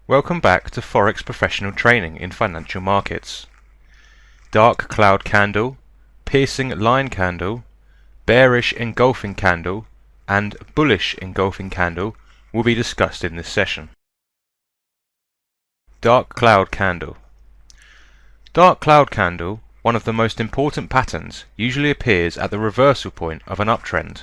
Welcome back to Forex Professional Training in Financial Markets. Dark cloud candle, piercing line candle, bearish engulfing candle, and bullish engulfing candle will be discussed in this session. Dark cloud candle. Dark cloud candle, one of the most important patterns, usually appears at the reversal point of an uptrend.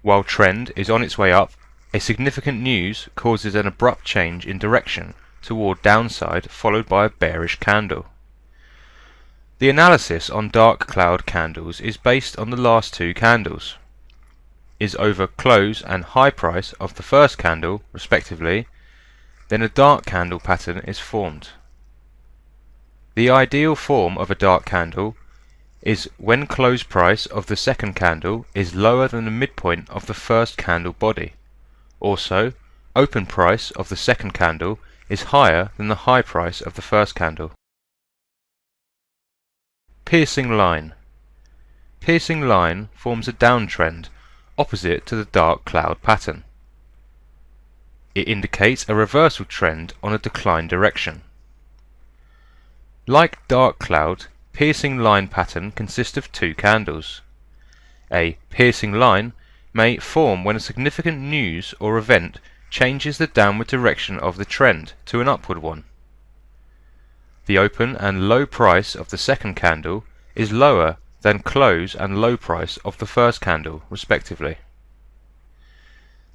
While trend is on its way up, a significant news causes an abrupt change in direction toward downside, followed by a bearish candle. The analysis on dark cloud candles is based on the last two candles. Is over close and high price of the first candle, respectively, then a dark candle pattern is formed. The ideal form of a dark candle is when close price of the second candle is lower than the midpoint of the first candle body. Also, open price of the second candle is higher than the high price of the first candle. Piercing line. Piercing line forms a downtrend opposite to the dark cloud pattern. It indicates a reversal trend on a decline direction. Like dark cloud, piercing line pattern consists of two candles. A piercing line may form when a significant news or event changes the downward direction of the trend to an upward one. The open and low price of the second candle is lower than close and low price of the first candle, respectively.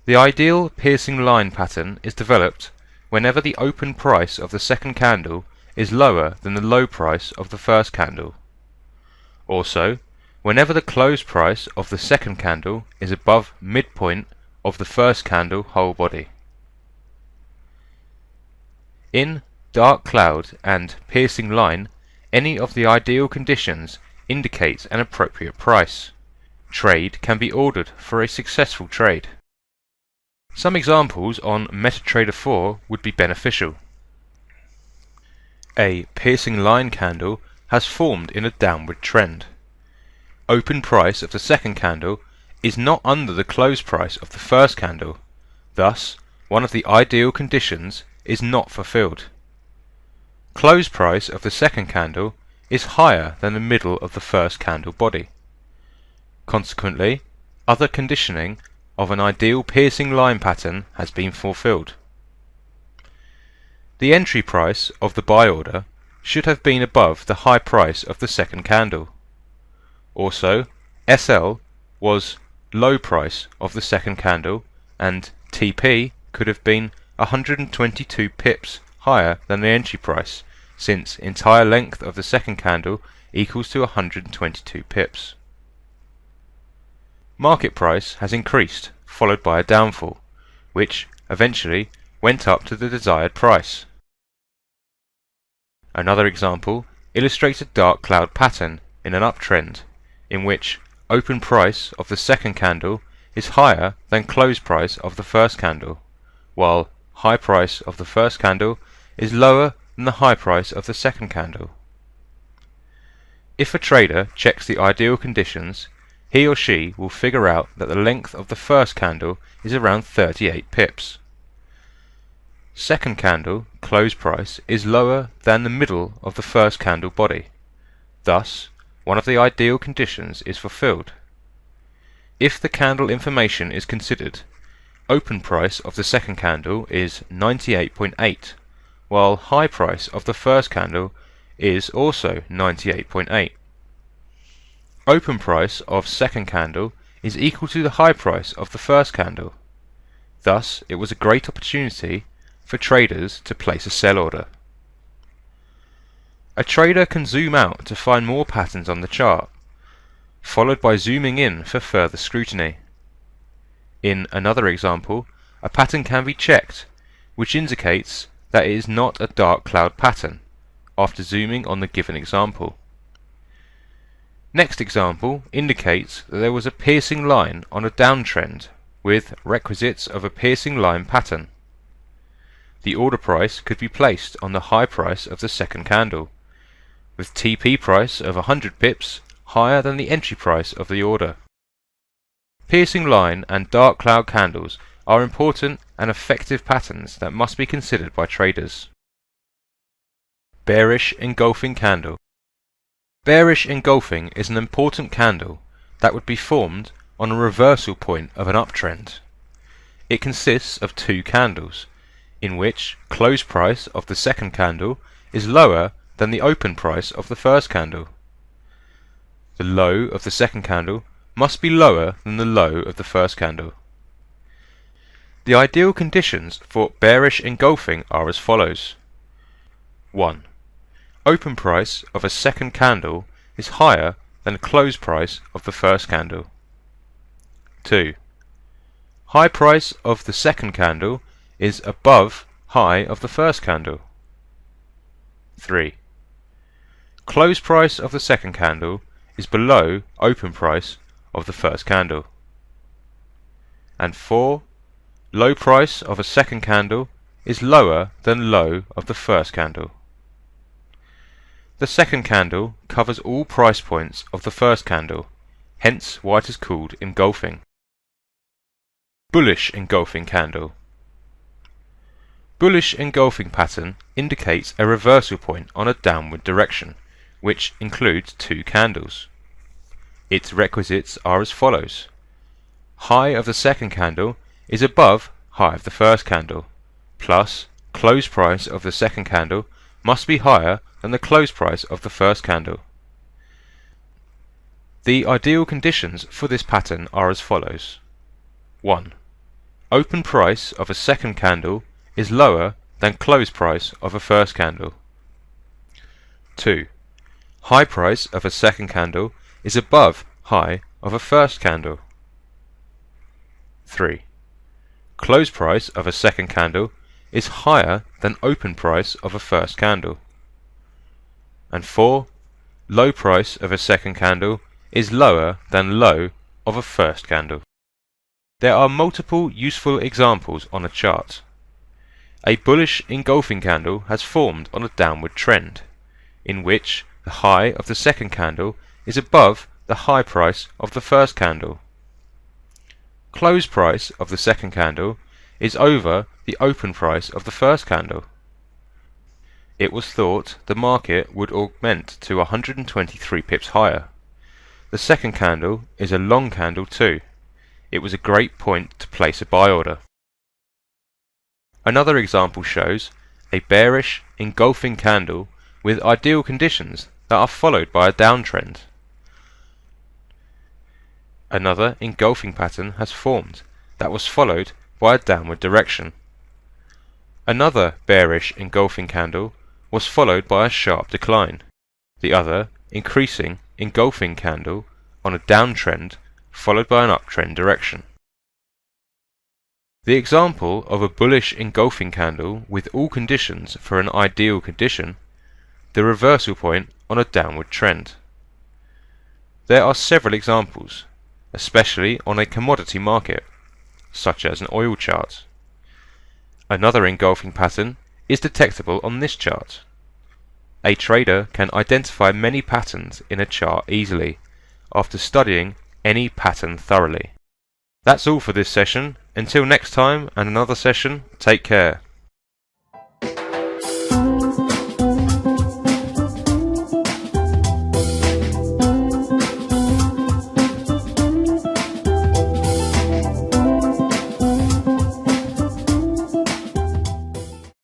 The ideal piercing line pattern is developed whenever the open price of the second candle is lower than the low price of the first candle. Also, whenever the close price of the second candle is above midpoint of the first candle whole body. In dark cloud and piercing line, any of the ideal conditions indicates an appropriate price. Trade can be ordered for a successful trade. Some examples on MetaTrader 4 would be beneficial. A piercing line candle has formed in a downward trend. Open price of the second candle is not under the close price of the first candle, thus one of the ideal conditions is not fulfilled. Close price of the second candle is higher than the middle of the first candle body. Consequently, other conditioning of an ideal piercing line pattern has been fulfilled. The entry price of the buy order should have been above the high price of the second candle. Also, SL was low price of the second candle, and TP could have been 122 pips higher than the entry price, since entire length of the second candle equals to 122 pips. Market price has increased, followed by a downfall, which eventually went up to the desired price. Another example illustrates a dark cloud pattern in an uptrend, in which open price of the second candle is higher than close price of the first candle, while high price of the first candle is lower than the high price of the second candle. If a trader checks the ideal conditions, he or she will figure out that the length of the first candle is around 38 pips. Second candle close price is lower than the middle of the first candle body. Thus, one of the ideal conditions is fulfilled. If the candle information is considered, open price of the second candle is 98.8, while high price of the first candle is also 98.8. Open price of second candle is equal to the high price of the first candle. Thus, it was a great opportunity for traders to place a sell order. A trader can zoom out to find more patterns on the chart, followed by zooming in for further scrutiny. In another example, a pattern can be checked, which indicates that it is not a dark cloud pattern, after zooming on the given example. Next example indicates that there was a piercing line on a downtrend with requisites of a piercing line pattern. The order price could be placed on the high price of the second candle, with TP price of 100 pips higher than the entry price of the order. Piercing line and dark cloud candles are important and effective patterns that must be considered by traders. Bearish engulfing candle. Bearish engulfing is an important candle that would be formed on a reversal point of an uptrend. It consists of two candles, in which close price of the second candle is lower than the open price of the first candle. The low of the second candle must be lower than the low of the first candle. The ideal conditions for bearish engulfing are as follows. 1. Open price of a second candle is higher than close price of the first candle. 2. High price of the second candle is above high of the first candle. 3. Close price of the second candle is below open price of the first candle. And 4. Low price of a second candle is lower than low of the first candle. The second candle covers all price points of the first candle, hence why it is called engulfing. Bullish engulfing candle. Bullish engulfing pattern indicates a reversal point on a downward direction, which includes two candles. Its requisites are as follows. High of the second candle is above high of the first candle, plus close price of the second candle must be higher than the close price of the first candle. The ideal conditions for this pattern are as follows. 1. Open price of a second candle is lower than close price of a first candle. 2. High price of a second candle is above high of a first candle. 3. Close price of a second candle is higher than open price of a first candle. And 4. Low price of a second candle is lower than low of a first candle. There are multiple useful examples on a chart. A bullish engulfing candle has formed on a downward trend, in which the high of the second candle is above the high price of the first candle. Close price of the second candle is over the open price of the first candle. It was thought the market would augment to 123 pips higher. The second candle is a long candle too. It was a great point to place a buy order. Another example shows a bearish engulfing candle with ideal conditions that are followed by a downtrend. Another engulfing pattern has formed that was followed by a downward direction. Another bearish engulfing candle was followed by a sharp decline. The other increasing engulfing candle on a downtrend followed by an uptrend direction. The example of a bullish engulfing candle with all conditions for an ideal condition, the reversal point on a downward trend. There are several examples, especially on a commodity market, such as an oil chart. Another engulfing pattern is detectable on this chart. A trader can identify many patterns in a chart easily after studying any pattern thoroughly. That's all for this session. Until next time and another session, take care.